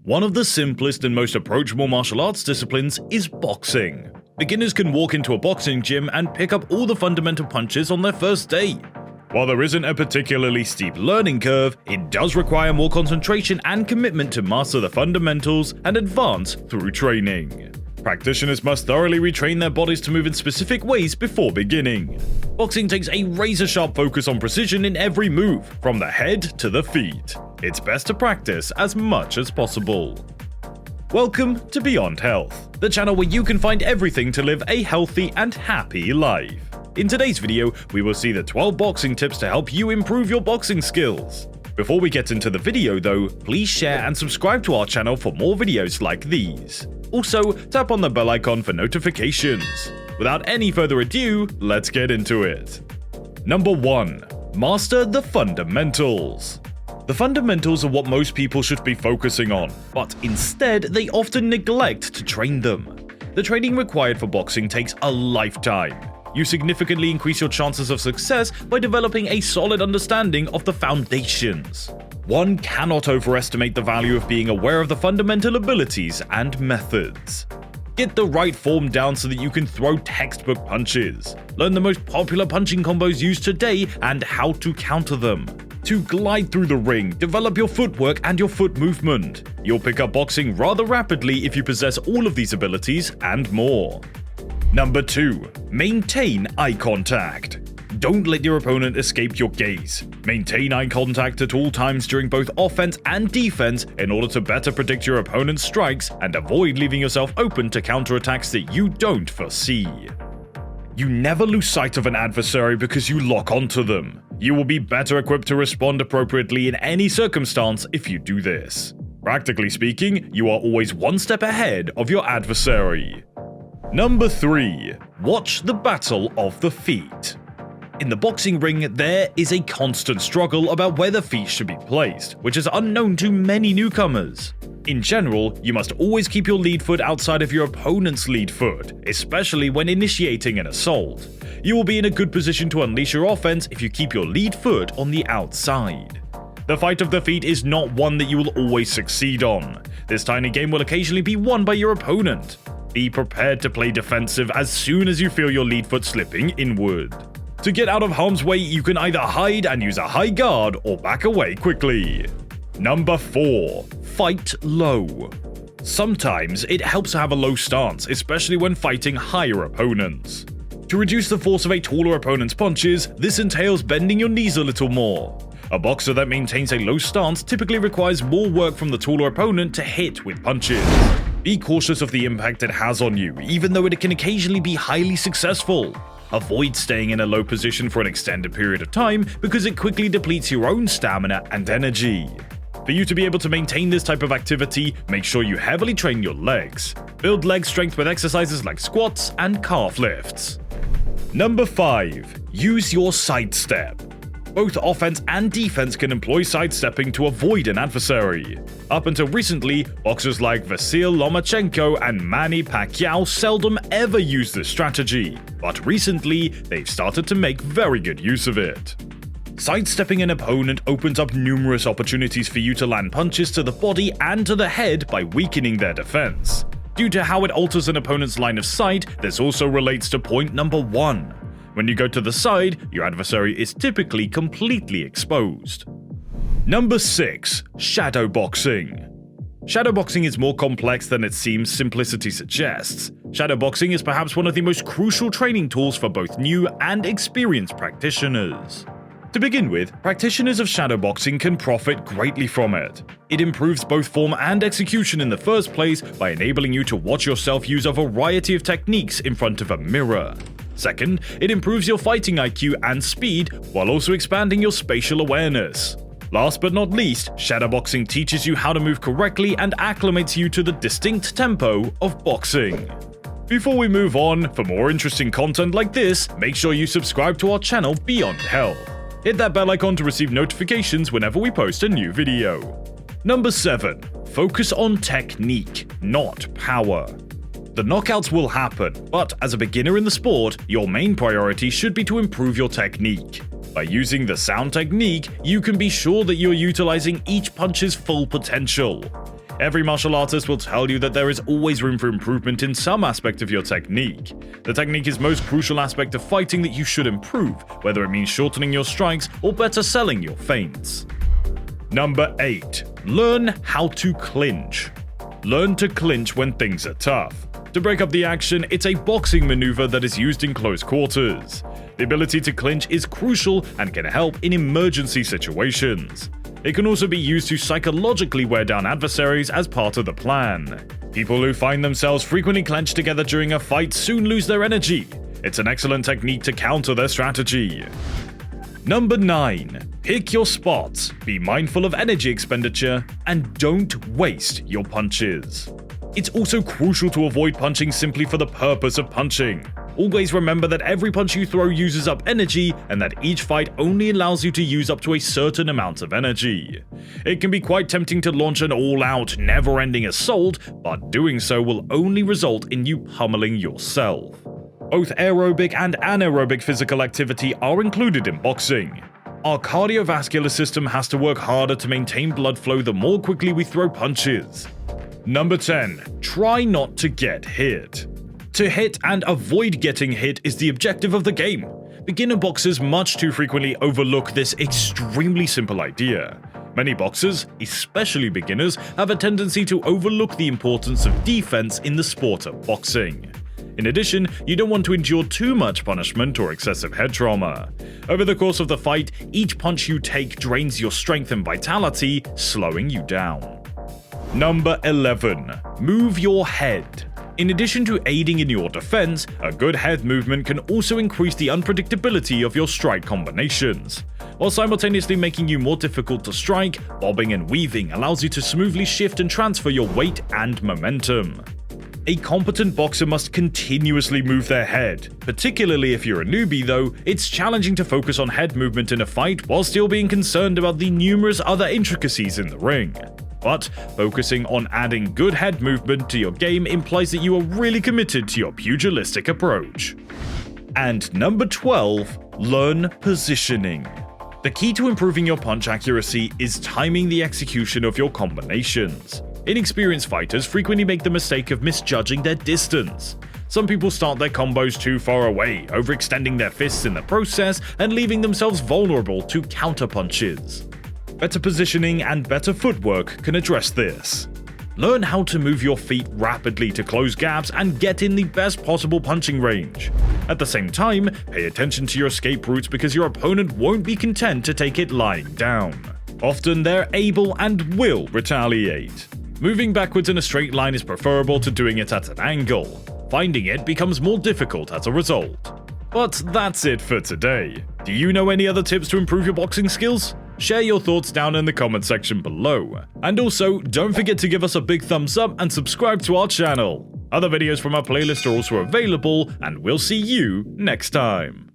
One of the simplest and most approachable martial arts disciplines is boxing. Beginners can walk into a boxing gym and pick up all the fundamental punches on their first day. While there isn't a particularly steep learning curve, it does require more concentration and commitment to master the fundamentals and advance through training. Practitioners must thoroughly retrain their bodies to move in specific ways before beginning. Boxing takes a razor-sharp focus on precision in every move, from the head to the feet. It's best to practice as much as possible. Welcome to Beyond Health, the channel where you can find everything to live a healthy and happy life. In today's video, we will see the 12 boxing tips to help you improve your boxing skills. Before we get into the video though, please share and subscribe to our channel for more videos like these. Also, tap on the bell icon for notifications. Without any further ado, let's get into it. Number 1. Master the fundamentals. The fundamentals are what most people should be focusing on, but instead they often neglect to train them. The training required for boxing takes a lifetime. You significantly increase your chances of success by developing a solid understanding of the foundations. One cannot overestimate the value of being aware of the fundamental abilities and methods. Get the right form down so that you can throw textbook punches. Learn the most popular punching combos used today and how to counter them. To glide through the ring, develop your footwork and your foot movement. You'll pick up boxing rather rapidly if you possess all of these abilities and more. Number 2. Maintain eye contact. Don't let your opponent escape your gaze. Maintain eye contact at all times during both offense and defense in order to better predict your opponent's strikes and avoid leaving yourself open to counterattacks that you don't foresee. You never lose sight of an adversary because you lock onto them. You will be better equipped to respond appropriately in any circumstance if you do this. Practically speaking, you are always one step ahead of your adversary. Number 3. Watch the battle of the feet. In the boxing ring, there is a constant struggle about where the feet should be placed, which is unknown to many newcomers. In general, you must always keep your lead foot outside of your opponent's lead foot, especially when initiating an assault. You will be in a good position to unleash your offense if you keep your lead foot on the outside. The fight of the feet is not one that you will always succeed on. This tiny game will occasionally be won by your opponent. Be prepared to play defensive as soon as you feel your lead foot slipping inward. To get out of harm's way, you can either hide and use a high guard or back away quickly. Number 4. Fight low. Sometimes it helps to have a low stance, especially when fighting higher opponents. To reduce the force of a taller opponent's punches, this entails bending your knees a little more. A boxer that maintains a low stance typically requires more work from the taller opponent to hit with punches. Be cautious of the impact it has on you, even though it can occasionally be highly successful. Avoid staying in a low position for an extended period of time because it quickly depletes your own stamina and energy. For you to be able to maintain this type of activity, make sure you heavily train your legs. Build leg strength with exercises like squats and calf lifts. Number 5. Use your sidestep. Both offense and defense can employ sidestepping to avoid an adversary. Up until recently, boxers like Vasyl Lomachenko and Manny Pacquiao seldom ever used this strategy, but recently they've started to make very good use of it. Sidestepping an opponent opens up numerous opportunities for you to land punches to the body and to the head by weakening their defense. Due to how it alters an opponent's line of sight, this also relates to point number 1. When you go to the side, your adversary is typically completely exposed. Number 6. Shadow boxing. Shadow boxing is more complex than it seems simplicity suggests. Shadow boxing is perhaps one of the most crucial training tools for both new and experienced practitioners. To begin with, practitioners of shadow boxing can profit greatly from it. It improves both form and execution in the first place by enabling you to watch yourself use a variety of techniques in front of a mirror. Second, it improves your fighting IQ and speed while also expanding your spatial awareness. Last but not least, shadow boxing teaches you how to move correctly and acclimates you to the distinct tempo of boxing. Before we move on, for more interesting content like this, make sure you subscribe to our channel Beyond Health. Hit that bell icon to receive notifications whenever we post a new video. Number 7. Focus on technique, not power. The knockouts will happen, but as a beginner in the sport, your main priority should be to improve your technique. By using the sound technique, you can be sure that you're utilizing each punch's full potential. Every martial artist will tell you that there is always room for improvement in some aspect of your technique. The technique is the most crucial aspect of fighting that you should improve, whether it means shortening your strikes or better selling your feints. Number 8. Learn how to clinch. Learn to clinch when things are tough. To break up the action, it's a boxing maneuver that is used in close quarters. The ability to clinch is crucial and can help in emergency situations. It can also be used to psychologically wear down adversaries as part of the plan. People who find themselves frequently clenched together during a fight soon lose their energy. It's an excellent technique to counter their strategy. Number 9. Pick your spots, be mindful of energy expenditure, and don't waste your punches. It's also crucial to avoid punching simply for the purpose of punching. Always remember that every punch you throw uses up energy, and that each fight only allows you to use up to a certain amount of energy. It can be quite tempting to launch an all-out, never-ending assault, but doing so will only result in you pummeling yourself. Both aerobic and anaerobic physical activity are included in boxing. Our cardiovascular system has to work harder to maintain blood flow the more quickly we throw punches. Number 10. Try not to get hit. To hit and avoid getting hit is the objective of the game. Beginner boxers much too frequently overlook this extremely simple idea. Many boxers, especially beginners, have a tendency to overlook the importance of defense in the sport of boxing. In addition, you don't want to endure too much punishment or excessive head trauma. Over the course of the fight, each punch you take drains your strength and vitality, slowing you down. Number 11. Move your head. In addition to aiding in your defense, a good head movement can also increase the unpredictability of your strike combinations. While simultaneously making you more difficult to strike, bobbing and weaving allows you to smoothly shift and transfer your weight and momentum. A competent boxer must continuously move their head. Particularly if you're a newbie though, it's challenging to focus on head movement in a fight while still being concerned about the numerous other intricacies in the ring. But focusing on adding good head movement to your game implies that you are really committed to your pugilistic approach. And number 12, learn positioning. The key to improving your punch accuracy is timing the execution of your combinations. Inexperienced fighters frequently make the mistake of misjudging their distance. Some people start their combos too far away, overextending their fists in the process and leaving themselves vulnerable to counterpunches. Better positioning and better footwork can address this. Learn how to move your feet rapidly to close gaps and get in the best possible punching range. At the same time, pay attention to your escape routes because your opponent won't be content to take it lying down. Often they're able and will retaliate. Moving backwards in a straight line is preferable to doing it at an angle. Finding it becomes more difficult as a result. But that's it for today. Do you know any other tips to improve your boxing skills? Share your thoughts down in the comment section below. And also, don't forget to give us a big thumbs up and subscribe to our channel. Other videos from our playlist are also available, and we'll see you next time.